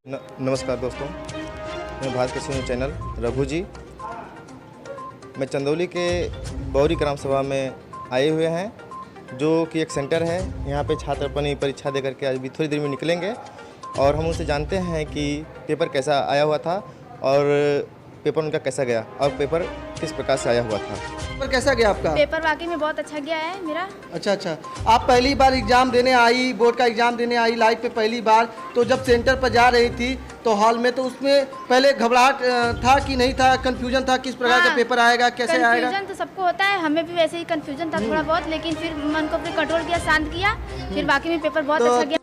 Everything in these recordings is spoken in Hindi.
नमस्कार दोस्तों, मैं भारत कृषि न्यूज़ चैनल रघु जी। मैं चंदौली के बौरी ग्राम सभा में आए हुए हैं, जो कि एक सेंटर है। यहाँ पे छात्र अपनी परीक्षा दे करके अभी थोड़ी देर में निकलेंगे और हम उनसे जानते हैं कि पेपर कैसा आया हुआ था और पेपर उनका कैसा गया और पेपर किस प्रकार से आया हुआ था। पेपर कैसा गया आपका? पेपर वाकई में बहुत अच्छा गया है मेरा। अच्छा, आप पहली बार एग्जाम देने आई, बोर्ड का एग्जाम देने आई लाइफ पे पहली बार, तो जब सेंटर पर जा रही थी तो हॉल में, तो उसमें पहले घबराहट था कि नहीं था, कंफ्यूजन था किस प्रकार का पेपर आएगा, कैसे आएगा? कंफ्यूजन तो सबको होता है, हमें भी वैसे ही कंफ्यूजन था थोड़ा बहुत, लेकिन फिर मन को फिर कंट्रोल किया, शांत किया, फिर बाकी में पेपर बहुत अच्छा गया।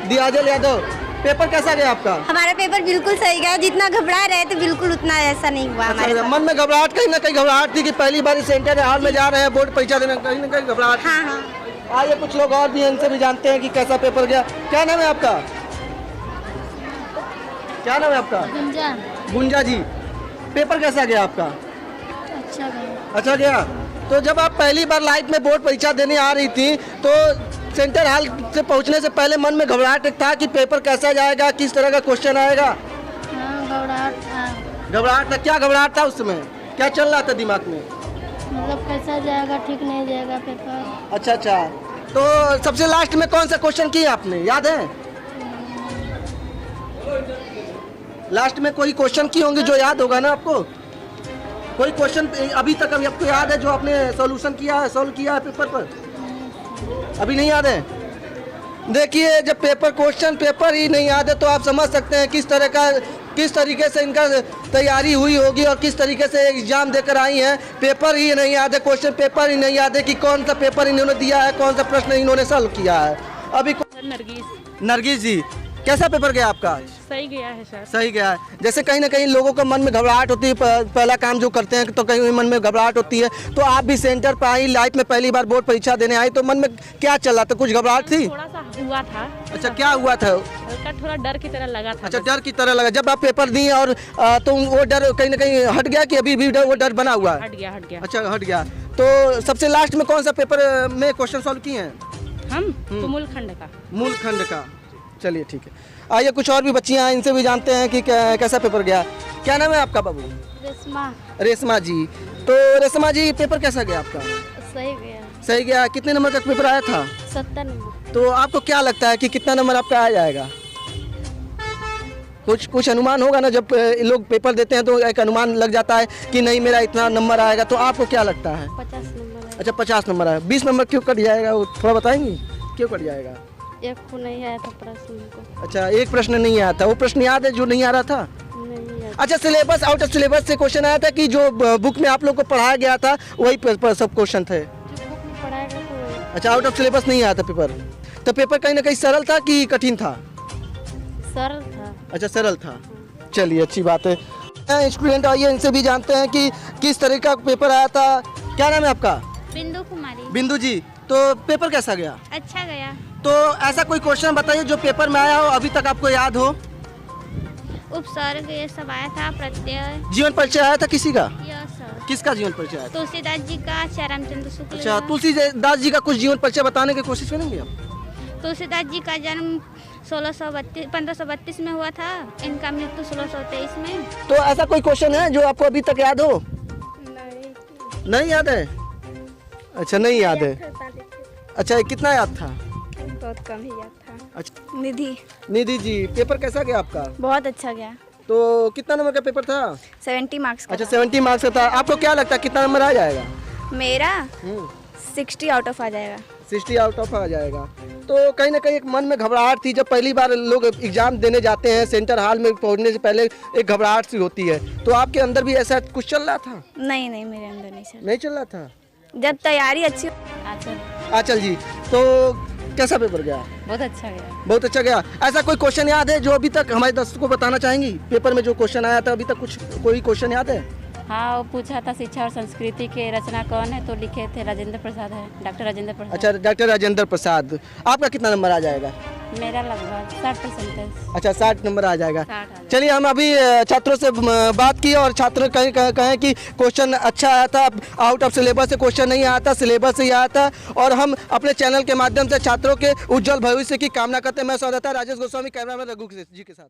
दियाजल यादव, पेपर कैसा गया आपका? हमारा पेपर बिल्कुल सही गया, जितना घबरा रहे थे बिल्कुल उतना ऐसा नहीं हुआ। हमारे मन में घबराहट, कहीं ना कहीं घबराहट थी कि पहली बार सेंटर हॉल में जा रहे हैं, बोर्ड परीक्षा देने, कहीं ना कहीं घबराहट। हाँ। आइए कुछ लोग और भी इनसे भी जानते हैं कि कैसा पेपर गया। क्या नाम है आपका? क्या नाम है आपका? गुंजा जी, पेपर कैसा गया आपका? अच्छा गया। तो जब आप पहली बार लाइफ में बोर्ड परीक्षा देने आ रही थी तो सेंटर हॉल से पहुंचने से पहले मन में घबराहट था कि पेपर कैसा जाएगा, किस तरह का क्वेश्चन आएगा? घबराहट था। क्या घबराहट था उस समय? क्या चल रहा था दिमाग में? मतलब कैसा जाएगा, ठीक नहीं जाएगा पेपर। अच्छा, तो सबसे लास्ट में कौन सा क्वेश्चन किया आपने, याद है? लास्ट में कोई क्वेश्चन की होंगे जो याद होगा ना आपको? कोई क्वेश्चन अभी तक अभी आपको याद है जो आपने सॉल्यूशन किया है, सॉल्व किया है पेपर पर? अभी नहीं याद है? देखिए, जब क्वेश्चन पेपर ही नहीं याद है तो आप समझ सकते हैं किस तरीके से इनका तैयारी हुई होगी और किस तरीके से एग्जाम देकर आई हैं। पेपर ही नहीं याद है, क्वेश्चन पेपर ही नहीं याद है कि कौन सा पेपर इन्होंने दिया है, कौन सा प्रश्न इन्होंने सॉल्व किया है। अभी नरगिस जी, कैसा पेपर गया आपका? सही गया है सर। सही गया है। जैसे कहीं ना कहीं लोगों के मन में घबराहट होती है, पहला काम जो करते हैं तो कहीं मन में घबराहट होती है, तो आप भी सेंटर पर आई, लाइफ में पहली बार बोर्ड परीक्षा देने आई, तो मन में क्या चल रहा था? कुछ घबराहट थी? थोड़ा सा हुआ था। अच्छा, क्या हुआ था? हल्का थोड़ा डर की तरह लगा था। अच्छा, डर की तरह लगा। जब आप पेपर दिए और तो वो डर कहीं ना कहीं हट गया कि अभी भी वो डर बना हुआ है? हट गया। अच्छा, हट गया। तो सबसे लास्ट में कौन सा पेपर में क्वेश्चन सॉल्व किए हैं? हम तो मूलखंड का। चलिए ठीक है। आइए कुछ और भी बच्चियां हैं, इनसे भी जानते हैं कि कैसा पेपर गया। क्या नाम है आपका बाबू? रेशमा जी। तो रेशमा जी, पेपर कैसा गया आपका? सही गया। कितने नंबर का पेपर आया था? 70 नंबर। तो आपको क्या लगता है कि कितना नंबर आपका आ जाएगा? कुछ अनुमान होगा ना, जब लोग पेपर देते हैं तो एक अनुमान लग जाता है कि नहीं मेरा इतना नंबर आएगा। तो आपको क्या लगता है? 50 नंबर। अच्छा, 50 नंबर आया। 20 नंबर क्यों कट जाएगा, वो थोड़ा बताएंगी क्यों कट जाएगा? एक को नहीं आया था प्रश्न को। अच्छा, एक प्रश्न नहीं आया था। वो प्रश्न याद है जो नहीं आ रहा था? नहीं याद। अच्छा, सिलेबस, आउट ऑफ सिलेबस से क्वेश्चन आया था कि जो बुक में आप लोग को पढ़ाया गया था वही सब क्वेश्चन थे? जो बुक में पढ़ाया गया था। अच्छा, आउट ऑफ सिलेबस नहीं आया था पेपर। तो पेपर कहीं ना कहीं सरल था कि कठिन था? सरल था। अच्छा, सरल था। चलिए, अच्छी बात है। स्टूडेंट आइए, इनसे भी जानते हैं कि किस तरह का पेपर आया था। क्या नाम है आपका? बिंदु कुमारी। बिंदु जी, तो पेपर कैसा गया? अच्छा गया। तो ऐसा कोई क्वेश्चन बताइए जो पेपर में आया हो, अभी तक आपको याद हो। उपसर्ग ये सब आया था, प्रत्यय। जीवन परिचय आया था किसी का? Yes sir. किसका जीवन परिचय आया था? तुलसीदास जी का, श्यामचंद्र शुक्ल। अच्छा, तुलसीदास जी का कुछ जीवन परिचय बताने की कोशिश करेंगे आप? तुलसीदास जी का जन्म 1532 में हुआ था, इनका मृत्यु 1623 में। तो ऐसा कोई क्वेश्चन है जो आपको अभी तक याद हो? नहीं याद है? अच्छा, नहीं याद है। अच्छा, कितना याद था? बहुत कम ही याद था। अच्छा, निधि जी, पेपर कैसा गया आपका? बहुत अच्छा गया। तो कितना नंबर का पेपर था? 70 मार्क्स का। अच्छा, 70 मार्क्स का था। आपको क्या लगता है कितना नंबर आ जाएगा? मेरा 60 आउट ऑफ आ जाएगा। 60 आउट ऑफ आ जाएगा। तो कहीं ना कहीं एक मन में घबराहट थी, जब पहली बार लोग एग्जाम देने जाते हैं सेंटर हॉल में पहुंचने से पहले एक घबराहट सी होती है। तो आपके अंदर भी ऐसा कुछ चल रहा था? नहीं, मेरे अंदर नहीं चल रहा था। जब तैयारी अच्छी। आंचल जी, तो कैसा पेपर गया? बहुत अच्छा गया। ऐसा कोई क्वेश्चन याद है जो अभी तक हमारे दर्शकों को बताना चाहेंगी? पेपर में जो क्वेश्चन आया था अभी तक कोई क्वेश्चन याद है? हाँ, वो पूछा था शिक्षा और संस्कृति के रचना कौन है, तो लिखे थे राजेंद्र प्रसाद है, डॉक्टर राजेंद्र प्रसाद। अच्छा, डॉक्टर राजेंद्र प्रसाद। आपका कितना नंबर आ जाएगा? मेरा लगभग 60% है। अच्छा, 60 नंबर आ जाएगा। चलिए, हम अभी छात्रों से बात की और छात्र कहें कि क्वेश्चन अच्छा आया था, आउट ऑफ सिलेबस से क्वेश्चन नहीं आया था, सिलेबस से ही आया था। और हम अपने चैनल के माध्यम से छात्रों के उज्जवल भविष्य की कामना करते हैं। मैं सौदाता राजेश गोस्वामी, कैमरामैन रघु जी के साथ।